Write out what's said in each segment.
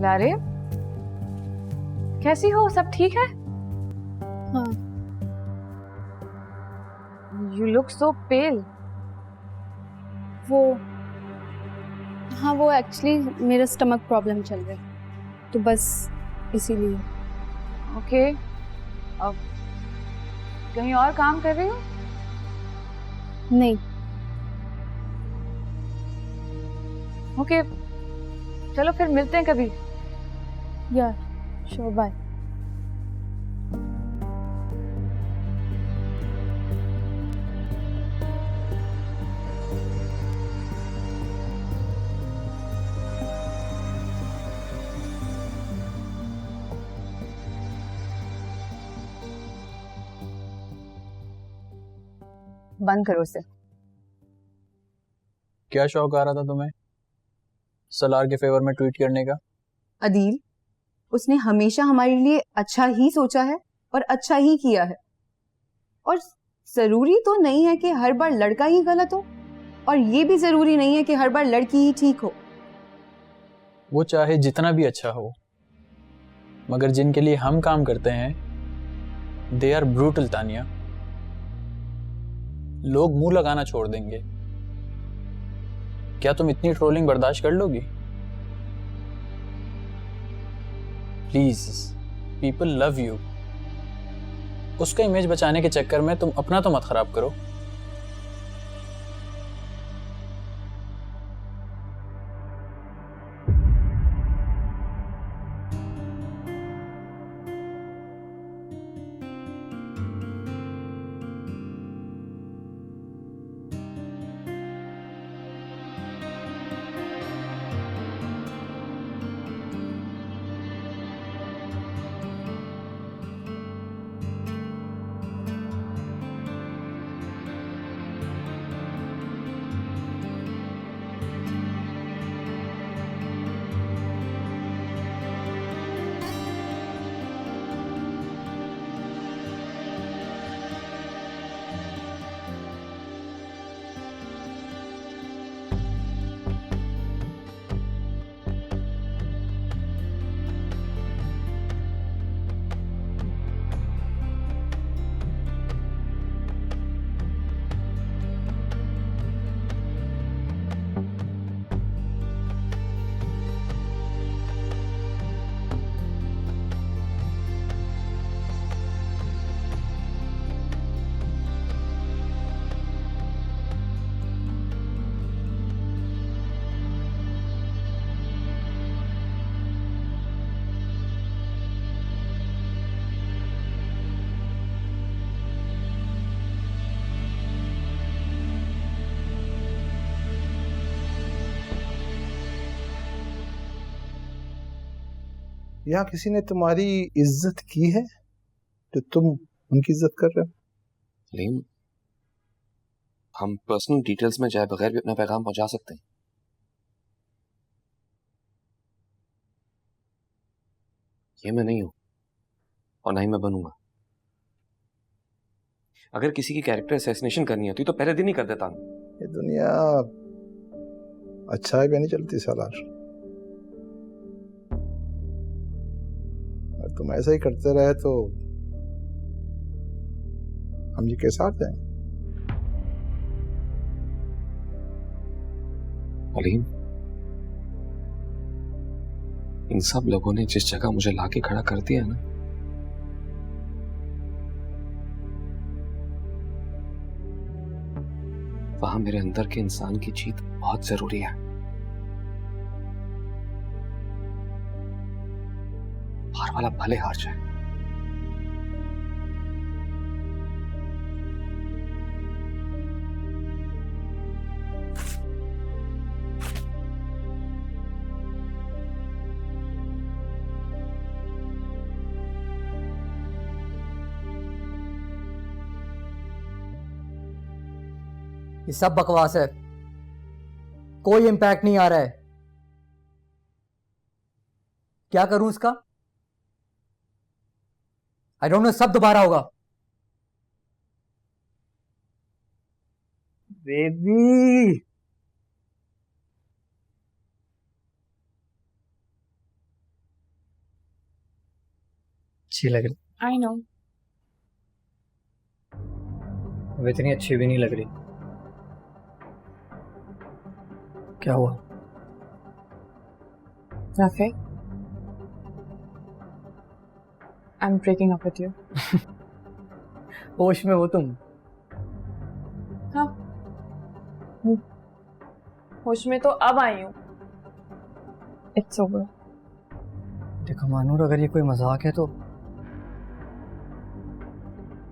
लारे, कैसी हो? सब ठीक है? हाँ। You look so pale. वो एक्चुअली मेरा स्टमक प्रॉब्लम चल रहा है, तो बस इसीलिए। ओके। अब कहीं और काम कर रही हो? नहीं। ओके, चलो फिर मिलते हैं कभी। यार श्योर, बाय। बंद करो उसे। क्या शौक आ रहा था तुम्हें सलार के फेवर में ट्वीट करने का? अदील, उसने हमेशा हमारे लिए अच्छा ही सोचा है और अच्छा ही किया है, और जरूरी तो नहीं है कि हर बार लड़का ही गलत हो, और ये भी जरूरी नहीं है कि हर बार लड़की ही ठीक हो। वो चाहे जितना भी अच्छा हो, मगर जिनके लिए हम काम करते हैं दे आर ब्रूटल तानिया। लोग मुंह लगाना छोड़ देंगे। क्या तुम इतनी ट्रोलिंग बर्दाश्त कर लोगी? Please, people love you. उसका इमेज बचाने के चक्कर में तुम अपना तो मत खराब करो। या किसी ने तुम्हारी इज्जत की है तो तुम उनकी इज्जत कर रहे हो? नहीं, हम पर्सनल डिटेल्स में जाए बगैर भी अपना पैगाम पहुंचा सकते हैं। ये मैं नहीं हूं और ना ही मैं बनूंगा। अगर किसी की कैरेक्टर असैसिनेशन करनी होती तो पहले दिन ही कर देता। ये दुनिया अच्छा है भी नहीं चलती सालार। अगर तुम ऐसा ही करते रहे तो हम जी कैसे हार जाएंगे? अलीम, इन सब लोगों ने जिस जगह मुझे लाके खड़ा कर दिया ना, वहां मेरे अंदर के इंसान की जीत बहुत जरूरी है। बाहर वाला भले हार जाए। ये सब बकवास है, कोई इंपैक्ट नहीं आ रहा है। क्या करूं इसका? आई डोंट नो, सब दोबारा होगा। बेबी, अच्छी लग रही, आई नो। अब इतनी अच्छी भी नहीं लग रही। क्या हुआ? Rafay, I am breaking up with you. होश में हो तुम? हाँ, होश में तो अब आई हूँ। It's over. देखो मानूर, अगर ये कोई मजाक है तो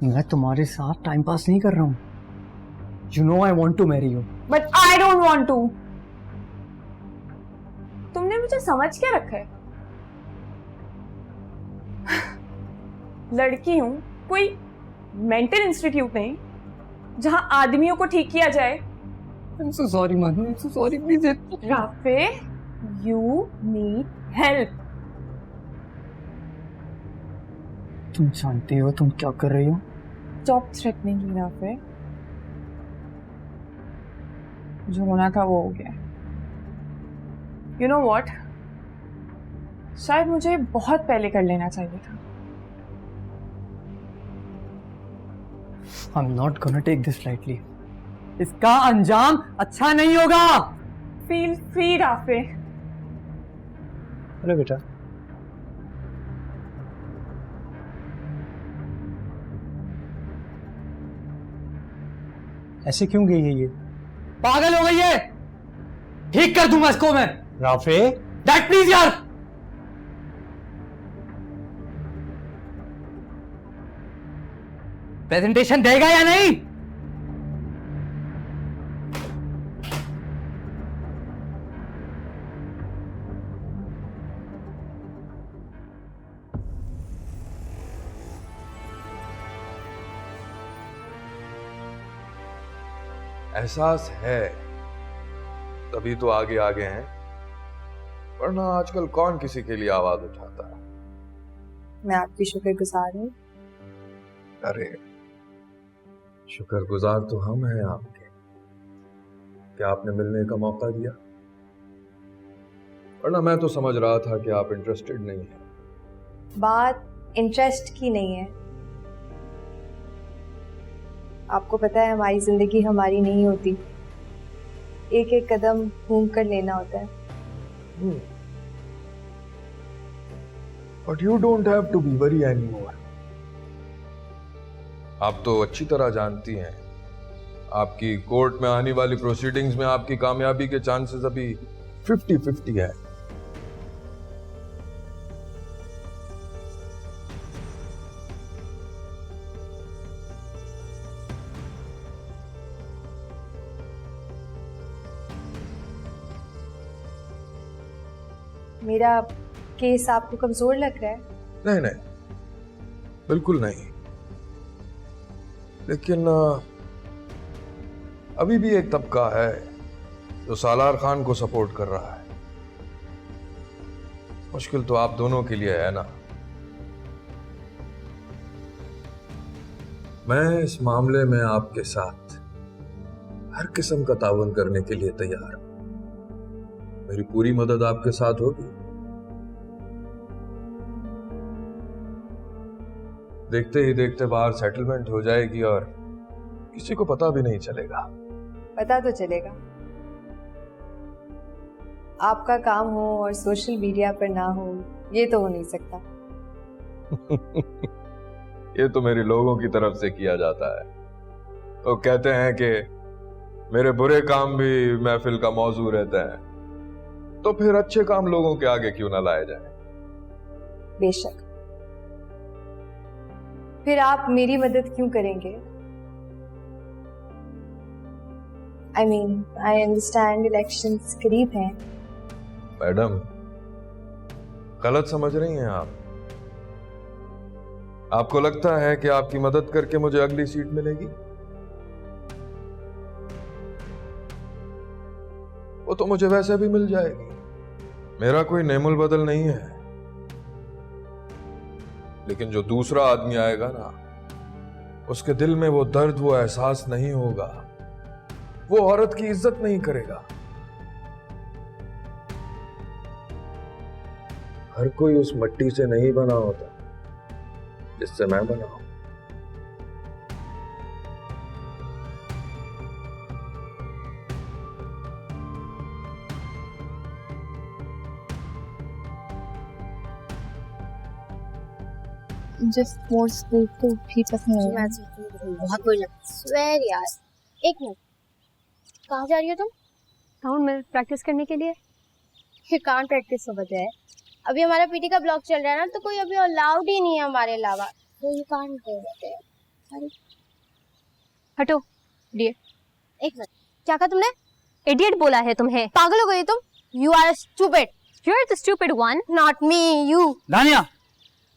मैं तुम्हारे साथ टाइम पास नहीं कर रहा हूँ। You know I want to marry you. But I don't want to. तुमने मुझे समझ क्या रखा है? लड़की हूं, कोई मेंटल इंस्टीट्यूट नहीं जहां आदमियों को ठीक किया जाए। I'm so sorry Manoor, I'm so sorry, please. Rafay, you need help. तुम जानती हो तुम क्या कर रही हो? Stop threatening me Rafay. जो होना था वो हो गया। यू नो व्हाट, शायद मुझे बहुत पहले कर लेना चाहिए था। I'm not gonna take this lightly. इसका अंजाम अच्छा नहीं होगा। Feel free Rafe. अरे बेटा, ऐसे क्यों गई है ये? पागल हो गई है। ठीक कर दूंगा इसको मैं। राफे, डैड प्लीज यार। प्रेजेंटेशन देगा या नहीं? एहसास है तभी तो आगे आगे हैं, वरना आजकल कौन किसी के लिए आवाज उठाता है। मैं आपकी शुक्रगुजार हूँ। अरे शुक्रगुजार तो हम हैं आपके, कि आपने मिलने का मौका दिया, वरना मैं तो समझ रहा था कि आप इंटरेस्टेड नहीं हैं। बात इंटरेस्ट की नहीं है। आपको पता है हमारी जिंदगी हमारी नहीं होती, एक एक कदम घूम कर लेना होता है। But you don't have to be worry anymore. आप तो अच्छी तरह जानती हैं, आपकी कोर्ट में आने वाली प्रोसीडिंग्स में आपकी कामयाबी के चांसेस अभी 50-50 है। मेरा केस आपको कमजोर लग रहा है? नहीं नहीं, बिल्कुल नहीं, लेकिन अभी भी एक तबका है जो सालार खान को सपोर्ट कर रहा है। मुश्किल तो आप दोनों के लिए है ना। मैं इस मामले में आपके साथ हर किस्म का ताउन करने के लिए तैयार हूं। मेरी पूरी मदद आपके साथ होगी। देखते ही देखते बाहर सेटलमेंट हो जाएगी और किसी को पता भी नहीं चलेगा। पता तो चलेगा। आपका काम हो और सोशल मीडिया पर ना हो, ये तो हो नहीं सकता। ये तो मेरे लोगों की तरफ से किया जाता है। तो कहते हैं कि मेरे बुरे काम भी महफिल का मौजू रहते हैं, तो फिर अच्छे काम लोगों के आगे क्यों ना लाए जाए। बेशक। फिर आप मेरी मदद क्यों करेंगे? I mean, I understand elections करीब हैं। मैडम, गलत समझ रही हैं आप। आपको लगता है कि आपकी मदद करके मुझे अगली सीट मिलेगी? वो तो मुझे वैसे भी मिल जाएगी। मेरा कोई नेमुल बदल नहीं है। लेकिन जो दूसरा आदमी आएगा ना, उसके दिल में वो दर्द, वो एहसास नहीं होगा। वो औरत की इज्जत नहीं करेगा। हर कोई उस मिट्टी से नहीं बना होता जिससे मैं बना हूं। जस्ट मोर स्कूल तो भी पसंद है। बहुत बुरी लगती स्वेर यार। एक मिनट, कहाँ जा रही हो तुम? टाउन में प्रैक्टिस करने के लिए। ये कान प्रैक्टिस हो बता है। अभी हमारा पीटी का ब्लॉक चल रहा है ना, तो कोई अभी अलाउड ही नहीं है हमारे अलावा, तो ये कान कर देते हैं। अरे हटो इडियट। एक मिनट, क्या कहा तुमने? इडियट बोला है तुम्हें। पागल हो गई तुम? You are stupid. You are the stupid one, not me, you. Dania,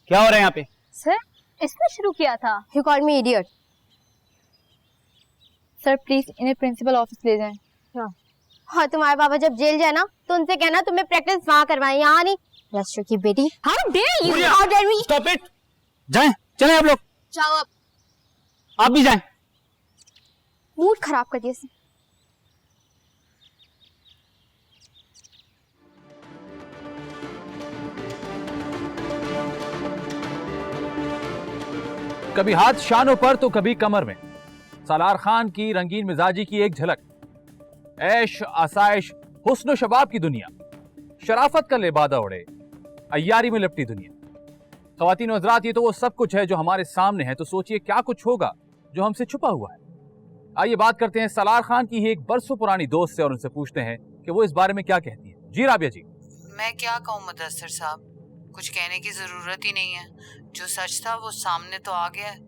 क्या हो रहा है यहाँ पे? सर इसने शुरू किया था। You call me idiot. Sir please इन्हें प्रिंसिपल ऑफिस ले जाएं। हाँ, तुम्हारे पापा जब जेल जाए ना, तो उनसे कहना तुम्हें प्रैक्टिस वहाँ करवाएं, यहाँ नहीं। राष्ट्र की बेटी। How dare you, how dare me. Stop it. जाएं, चलें आप लोग। जाओ अब। आप भी जाएं। मूड खराब कर दिया इसने। कभी हाथ शानों पर तो कभी कमर में। सालार खान की रंगीन मिजाजी की एक झलक। ऐश आसाइश हुस्न शबाब की दुनिया, शराफत का लिबादा उड़े, अय्यारी में लिपटी दुनिया। ख्वातीन और हज़रात, ये तो वो सब कुछ है जो हमारे सामने है, तो सोचिए क्या कुछ होगा जो हमसे छुपा हुआ है। आइए बात करते हैं सालार खान की ही एक बरसों पुरानी दोस्त से और उनसे पूछते हैं कि वो इस बारे में क्या कहती है। जी राबिया जी। मैं क्या कहूँ मुदस्सिर साहब, कुछ कहने की जरूरत ही नहीं है। जो सच था वो सामने तो आ गया है।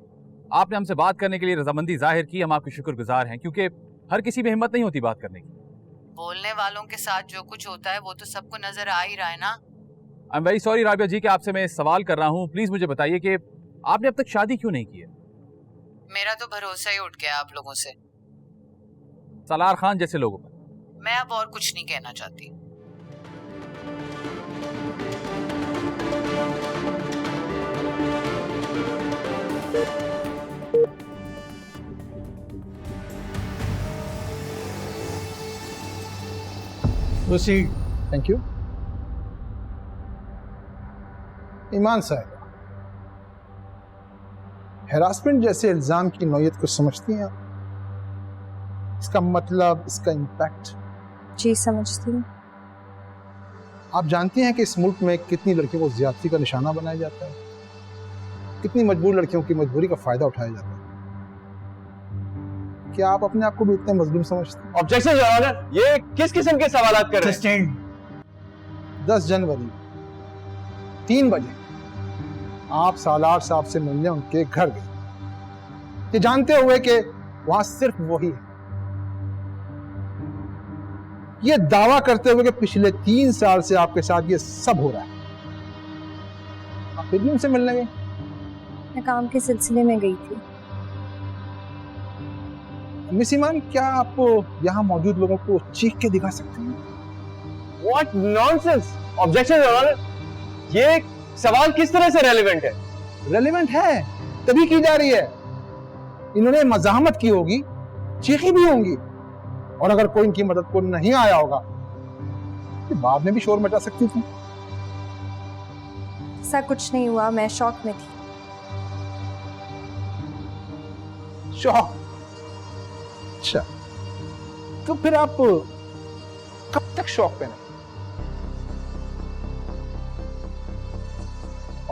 आपने हमसे बात करने के लिए रजामंदी जाहिर की, हम आपके शुक्रगुजार हैं, क्योंकि हर किसी में हिम्मत नहीं होती बात करने की। बोलने वालों के साथ जो कुछ होता है वो तो सबको नजर आ ही रहा है ना। I am very sorry Rabia ji कि आपसे मैं सवाल कर रहा हूँ। प्लीज मुझे बताइए कि आपने अब तक शादी क्यों नहीं की है? मेरा तो भरोसा ही उठ गया आप लोगों से, सालार खान जैसे लोगों पर। मैं अब और कुछ नहीं कहना चाहती। Thank you. ईमान साहब, हैरासमेंट जैसे इल्जाम की नौयत को समझती हैं आप? इसका मतलब, इसका इम्पैक्ट? जी समझती हूँ। आप जानती हैं कि इस मुल्क में कितनी लड़कियों को ज्यादती का निशाना बनाया जाता है, कितनी मजबूर लड़कियों की मजबूरी का फायदा उठाया जाता है। क्या आप अपने आप को भी इतने मजलूम समझते हैं? ऑब्जेक्शन योर ऑनर, ये किस किस्म के सवालात कर रहे हैं? 10 जनवरी 3 बजे आप सालार साहब से मिलने उनके घर गए, ये जानते हुए कि वहां सिर्फ वही है, ये दावा करते हुए कि पिछले 3 साल से आपके साथ ये सब हो रहा है। आप फिर भी उनसे मिलने गए? मैं काम के सिलसिले में गई थी। मिस ईमान, क्या आप यहाँ मौजूद लोगों को चीख के दिखा सकते हैं? What nonsense! Objection your honour, ये सवाल किस तरह से रेलेवेंट है? रेलेवेंट है, तभी की जा रही है। इन्होंने मजाहमत की होगी, चीखी भी होंगी, और अगर कोई इनकी मदद को नहीं आया होगा तो बाद में भी शोर मचा सकती थी। ऐसा कुछ नहीं हुआ, मैं शॉक में थी। शॉक? अच्छा, तो फिर आप कब तक शॉक में रहे?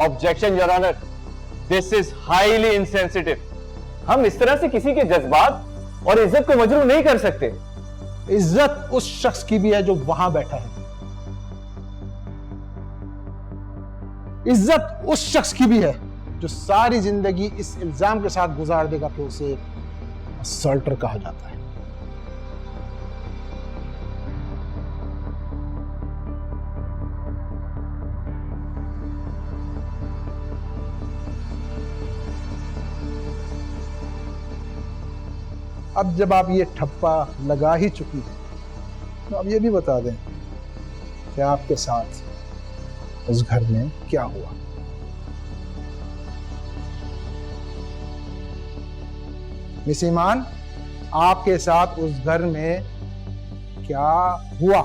Objection your honour, this is highly insensitive. हम इस तरह से किसी के जज्बात और इज्जत को मजरूह नहीं कर सकते। इज्जत उस शख्स की भी है जो वहां बैठा है, इज्जत उस शख्स की भी है जो सारी जिंदगी इस इल्जाम के साथ गुजार देगा कि उसे असल्टर कहा जाता है। अब जब आप ये ठप्पा लगा ही चुकी हैं, तो अब ये भी बता दें कि आपके साथ उस घर में क्या हुआ। मिस ईमान, आपके साथ उस घर में क्या हुआ?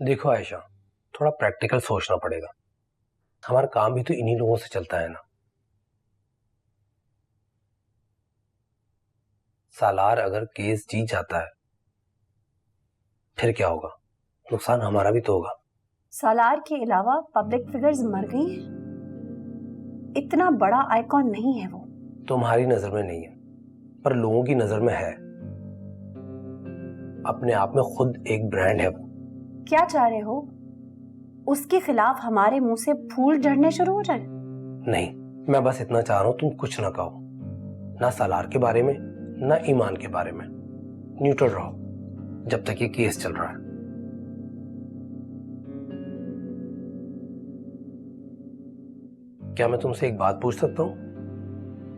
देखो आयशा, थोड़ा प्रैक्टिकल सोचना पड़ेगा। हमारा काम भी तो इन्हीं लोगों से चलता है ना। सालार अगर केस जीत जाता है फिर क्या होगा? नुकसान हमारा भी तो होगा। सालार के अलावा पब्लिक फिगर्स मर गई हैं। इतना बड़ा आइकॉन नहीं है वो। तुम्हारी नजर में नहीं है पर लोगों की नजर में है। अपने आप में खुद एक ब्रांड है वो। क्या चाह रहे हो? उसके खिलाफ हमारे मुंह से फूल झड़ने शुरू हो जाए? नहीं, मैं बस इतना चाह रहा हूं तुम कुछ ना कहो, ना सालार के बारे में ना ईमान के बारे में। न्यूट्रल रहो जब तक ये केस चल रहा है। क्या मैं तुमसे एक बात पूछ सकता हूँ?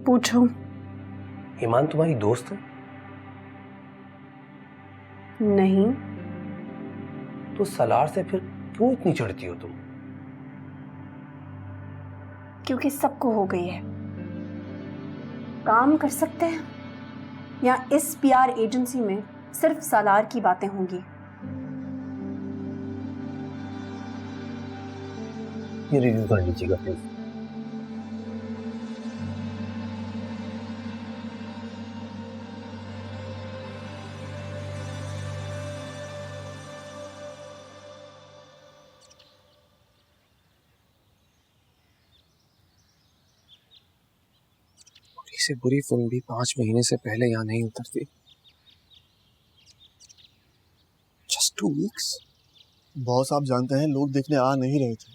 पूछो। ईमान तुम्हारी दोस्त है? नहीं। तो सालार से फिर क्यों इतनी चिढ़ती हो तुम? क्योंकि सबको हो गई है। काम कर सकते हैं या इस पीआर एजेंसी में सिर्फ सालार की बातें होंगी। ये रिव्यू कर लीजिएगा प्लीज। बुरी से बुरी फिल्म भी 5 महीने से पहले यहाँ नहीं उतरती। Just 2 weeks? बॉस, आप जानते हैं लोग देखने आ नहीं रहे थे,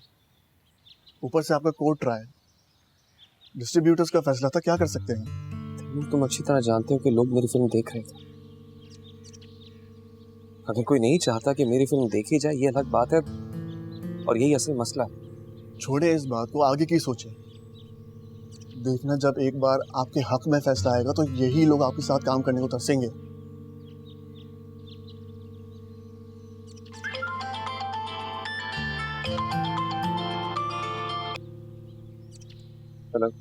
ऊपर से आपका कोर्ट ट्रायल, डिस्ट्रीब्यूटर्स का फैसला था, क्या कर सकते हैं? तुम अच्छी तरह जानते हो कि लोग मेरी फिल्म देख रहे थे। अगर कोई नहीं चाहता कि मेरी फिल्म देखी जाए ये अलग बात है, और यही असल मसला है। छोड़े इस बात को, आगे की सोचें। देखना, जब एक बार आपके हक में फैसला आएगा तो यही लोग आपके साथ काम करने को तरसेंगे। हेलो।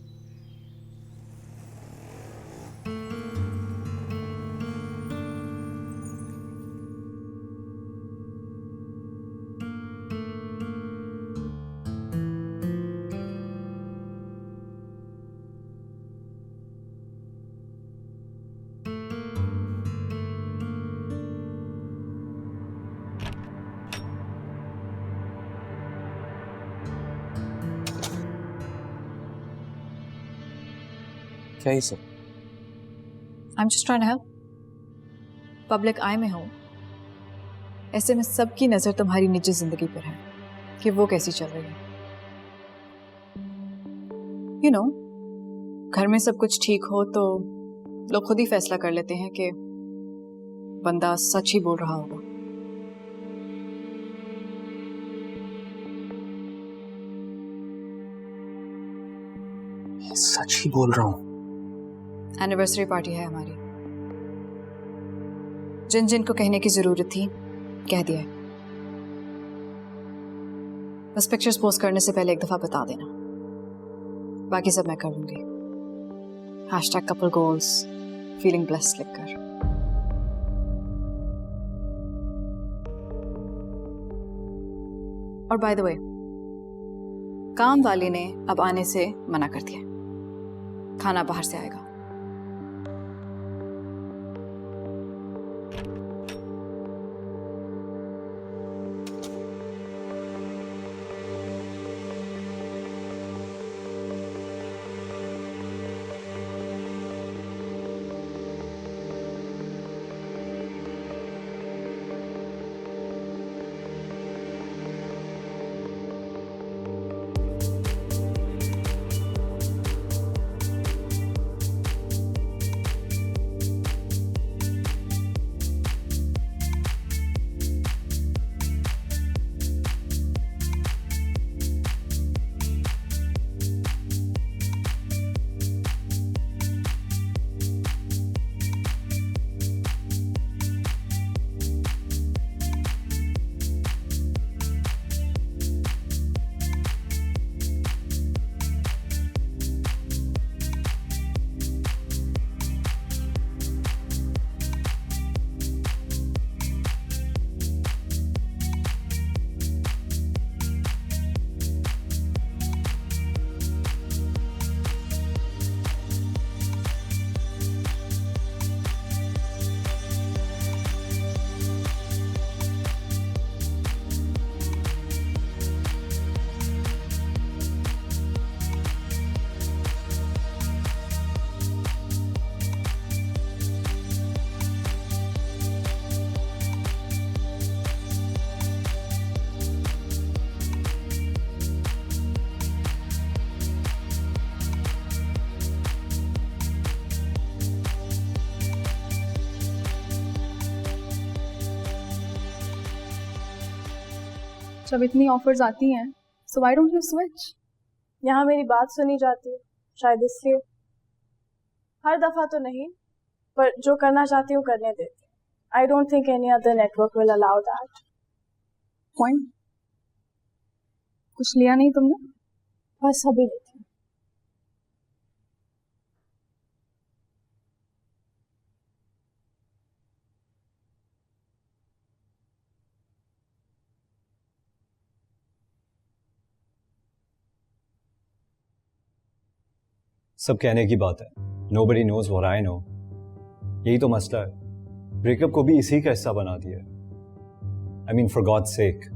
क्या ही sir? I'm just trying to help. Public eye में हो, ऐसे में सबकी नजर तुम्हारी निजी जिंदगी पर है कि वो कैसी चल रही है। You know, घर में सब कुछ ठीक हो तो लोग खुद ही फैसला कर लेते हैं कि बंदा सच ही बोल रहा होगा। सच ही बोल रहा हूँ। एनिवर्सरी पार्टी है हमारी, जिन जिन को कहने की जरूरत थी कह दिया है। बस पिक्चर्स पोस्ट करने से पहले एक दफा बता देना, बाकी सब मैं कर लूंगी। #couple goals, feeling blessed लिखकर। और बाय द वे, काम वाली ने अब आने से मना कर दिया, खाना बाहर से आएगा। जब इतनी ऑफर्स आती हैं, so why don't you switch? यहाँ मेरी बात सुनी जाती है, शायद इसलिए। हर दफा तो नहीं, पर जो करना चाहती हूँ करने देती। I don't think any other network will allow that. Point? कुछ लिया नहीं तुमने? बस अभी लेती हूँ। सब कहने की बात है, nobody knows what I know. यही तो मसला है, ब्रेकअप को भी इसी का हिस्सा बना दिया। I mean, for God's sake,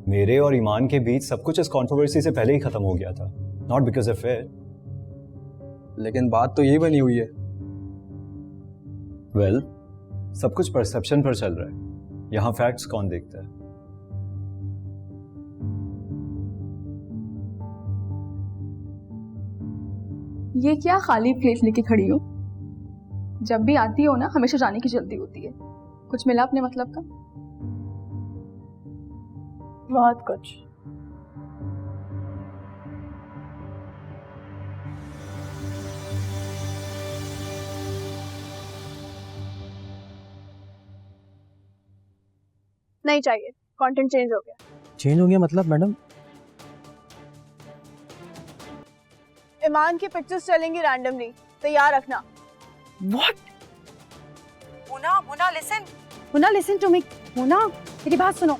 मेरे और ईमान के बीच सब कुछ इस कंट्रोवर्सी से पहले ही खत्म हो गया था, not because of it. लेकिन बात तो यही बनी हुई है। Well, सब कुछ परसेप्शन पर चल रहा है, यहाँ फैक्ट्स कौन देखता है? ये क्या खाली प्लेट लेके खड़ी हो? जब भी आती हो ना, हमेशा जाने की जल्दी होती है। कुछ मिला अपने मतलब का? बहुत कुछ। नहीं चाहिए, कंटेंट चेंज हो गया। चेंज हो गया मतलब मैडम? ईमान की पिक्चर्स चलेंगी रैंडमली, तैयार रखना। What? Muna listen to me. मुना, मेरी बात सुनो।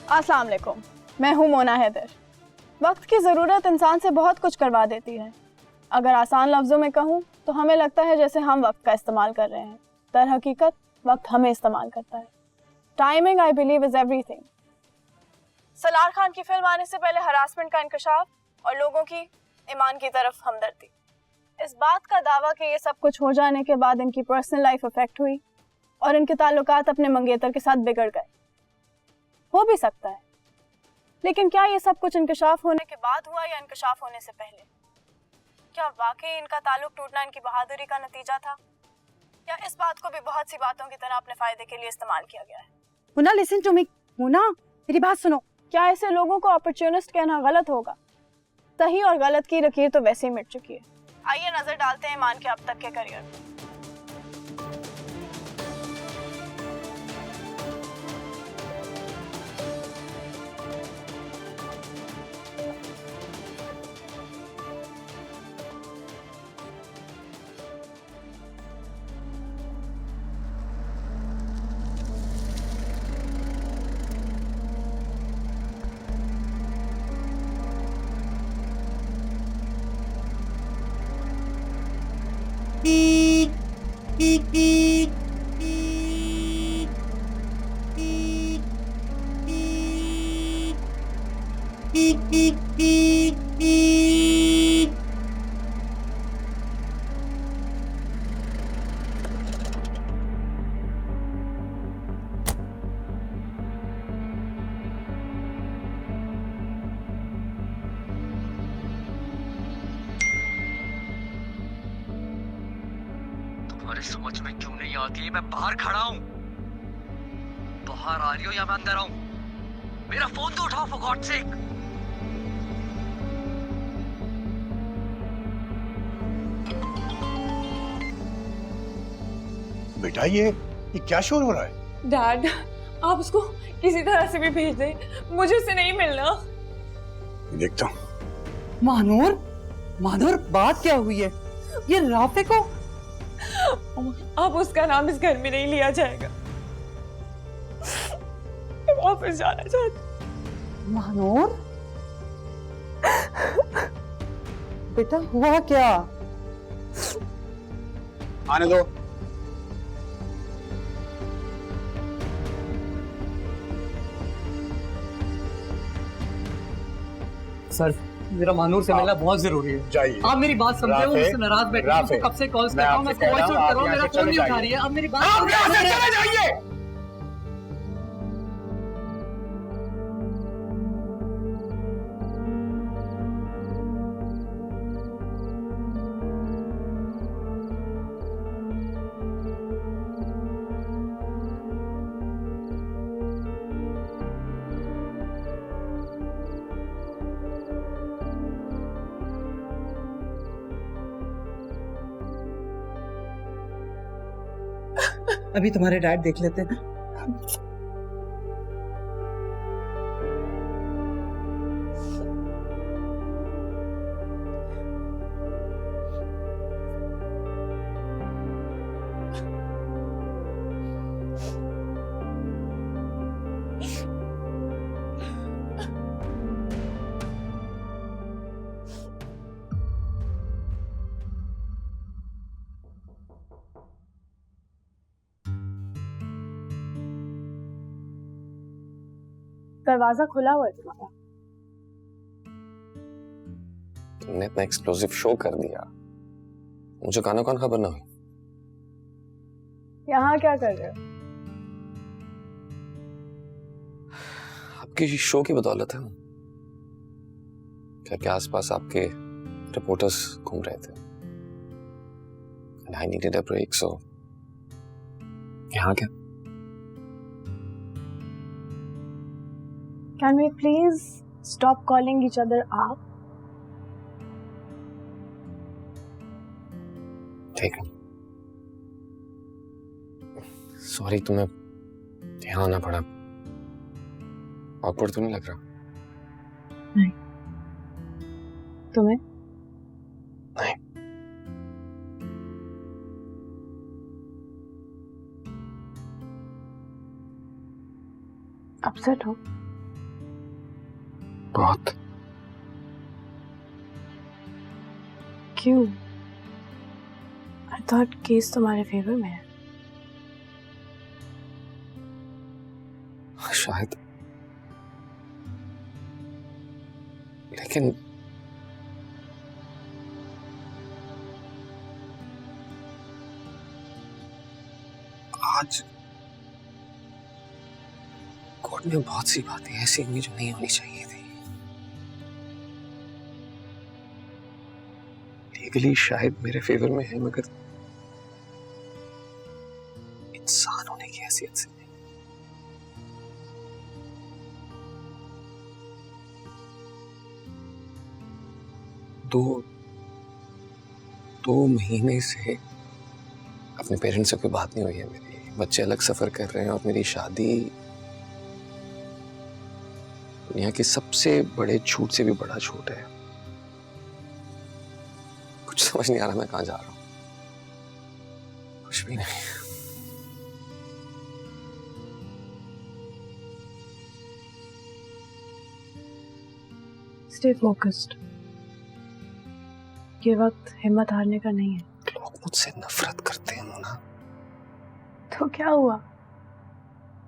अस्सलाम वालेकुम, मैं हूँ मोना हैदर। वक्त की ज़रूरत इंसान से बहुत कुछ करवा देती है। अगर आसान लफ्ज़ों में कहूँ तो हमें लगता है जैसे हम वक्त का इस्तेमाल कर रहे हैं, दर हकीकत वक्त हमें इस्तेमाल करता है। Timing I believe is everything. Salaar Khan की फिल्म आने से पहले हरासमेंट का इंकशाफ और लोगों की ईमान की तरफ हमदर्दी। इस बात का दावा कि ये सब कुछ हो जाने के बाद इनकी पर्सनल लाइफ अफेक्ट हुई और इनके ताल्लुकात अपने मंगेतर के साथ बिगड़ गए। हो भी सकता है, लेकिन क्या ये सब कुछ इंकशाफ होने के बाद हुआ या इंकशाफ होने से पहले? क्या वाकई इनका ताल्लुक टूटना इनकी बहादुरी का नतीजा था, या इस बात को भी बहुत सी बातों की तरह अपने फायदे के लिए इस्तेमाल किया गया है? मुना लिसन टू मी। मुना, मेरी बात सुनो। क्या ऐसे लोगों को अपॉर्चुनिस्ट कहना गलत होगा? सही और गलत की लकीर तो वैसे ही मिट चुकी है। आइए नजर डालते हैं ईमान के अब तक के करियर पर। तुम्हारे समझ में क्यों नहीं आती? मैं बाहर खड़ा हूं, बाहर आ रही हो या मैं अंदर आऊं? मेरा फोन तो उठाओ फॉर गॉड सेक। बेटा ये क्या शोर हो रहा है? डैड, आप उसको किसी तरह से भी भेज दें, मुझे उससे नहीं मिलना। देखता हूँ। मानूर, बात क्या हुई है? ये राफे को अब उसका नाम इस घर में नहीं लिया जाएगा। वापस जाना चाहती। मानूर, बेटा हुआ क्या? आने दो। सर, मेरा मानूर से मिलना बहुत जरूरी है। जाइए। आप मेरी बात समझे, वो मुझसे नाराज बैठे हैं। उसको कब से कॉल्स कर रहा हूं, मैं उसको वॉइस नोट कर रहा हूं, मेरा फोन नहीं उठा रही है। अब मेरी बात आप यहाँ से चले जाइए। अभी तुम्हारे डैड देख लेते हैं। दरवाजा खुला हुआ है तुम्हारा। तुमने इतना एक्सप्लोसिव शो कर दिया, मुझे खाना कौन खबर ना हुई। यहाँ क्या कर रहे हो? आपकी शो की बदौलत है। घर के आसपास आपके रिपोर्टर्स घूम रहे थे। And I needed a break, so यहाँ क्या? Can we please stop calling each other आप? ठीक है। सॉरी तुम्हें यहाँ आना पड़ा। awkward तो नहीं लग रहा? नहीं। तुम्हें? नहीं। अपसेट हो? बहुत। क्यों? I thought केस तुम्हारे फेवर में है। शायद, लेकिन आज कोर्ट में बहुत सी बातें ऐसी हुई जो नहीं होनी चाहिए थी। लीगली शायद मेरे फेवर में है, मगर इंसान होने की हैसियत से नहीं। दो महीने से अपने पेरेंट्स से कोई बात नहीं हुई है मेरी। बच्चे अलग सफर कर रहे हैं और मेरी शादी दुनिया के सबसे बड़े झूठ से भी बड़ा झूठ है। कुछ समझ नहीं आ रहा मैं कहां जा रहा हूं। कुछ भी नहीं। Stay focused. ये वक्त हिम्मत हारने का नहीं है। लोग मुझसे नफरत करते हैं मोना। तो क्या हुआ?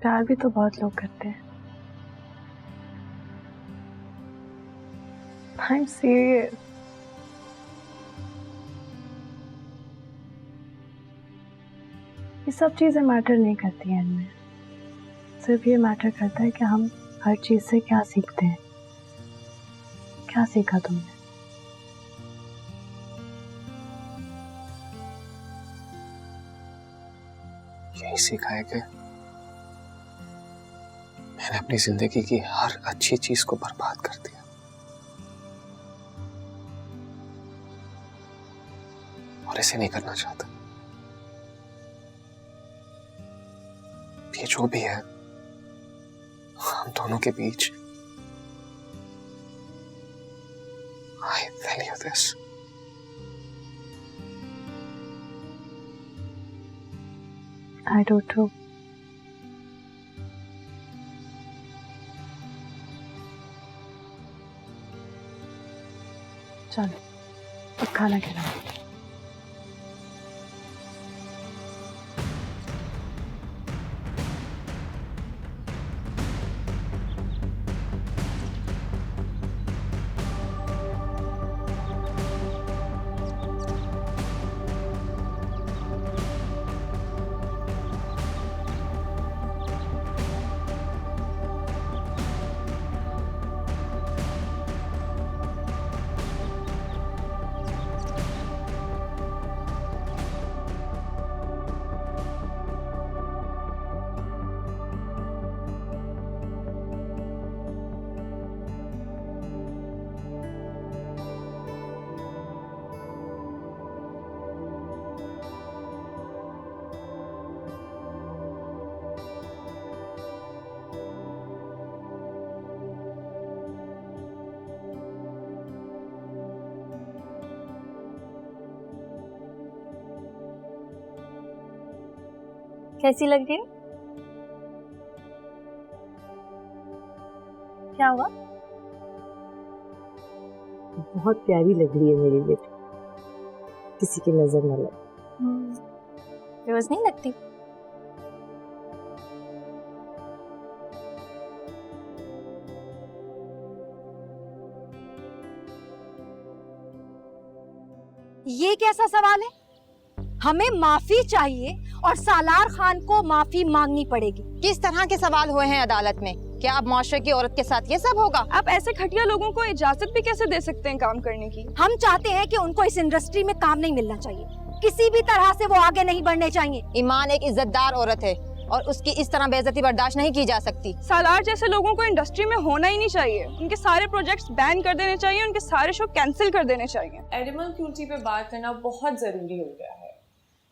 प्यार भी तो बहुत लोग करते हैं। I'm serious. ये सब चीजें मैटर नहीं करती हैं इनमें। सिर्फ ये मैटर करता है कि हम हर चीज से क्या सीखते हैं। क्या सीखा तुमने? यही सीखा है कि मैंने अपनी जिंदगी की हर अच्छी चीज को बर्बाद कर दिया। और इसे नहीं करना चाहता। ये जो भी है हम दोनों के बीच, I tell you this. I do too. चलो, अब खाना खिलाओ। कैसी लग रही है? क्या हुआ? बहुत प्यारी लग रही है मेरी बेटी, किसी की नजर न लगे। रोज नहीं लगती। ये कैसा सवाल है? हमें माफी चाहिए और सालार खान को माफी मांगनी पड़ेगी। किस तरह के सवाल हुए हैं अदालत में? क्या अब माशरे की औरत के साथ ये सब होगा? आप ऐसे घटिया लोगों को इजाजत भी कैसे दे सकते हैं काम करने की? हम चाहते हैं कि उनको इस इंडस्ट्री में काम नहीं मिलना चाहिए, किसी भी तरह से वो आगे नहीं बढ़ने चाहिए। ईमान एक इज्जतदार औरत है और उसकी इस तरह बेइज्जती बर्दाश्त नहीं की जा सकती। सालार जैसे लोगों को इंडस्ट्री में होना ही नहीं चाहिए। उनके सारे प्रोजेक्ट्स बैन कर देने चाहिए, उनके सारे शो कैंसिल कर देने चाहिए। एनिमल क्रूल्टी पे बात करना बहुत ज़रूरी हो गया है।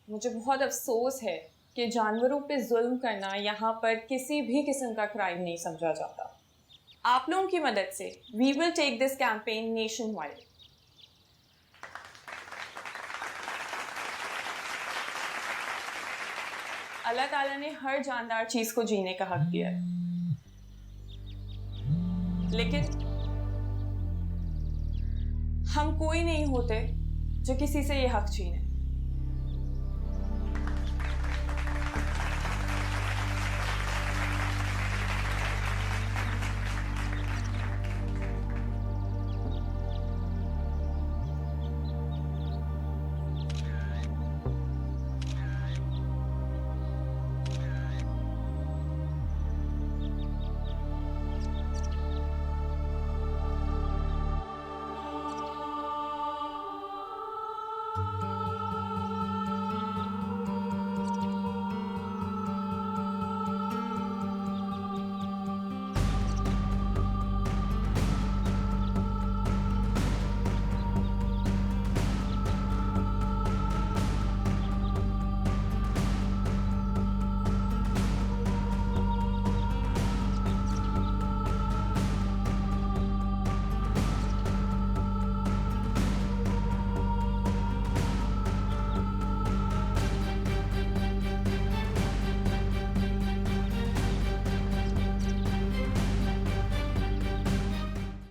मुझे बहुत अफसोस है कि जानवरों पे जुल्म करना यहाँ पर किसी भी किस्म का क्राइम नहीं समझा जाता। आप लोगों की मदद से we will take this campaign nationwide. Allah ताला ने हर जानदार चीज को जीने का हक दिया है, लेकिन हम कोई नहीं होते जो किसी से ये हक छीने।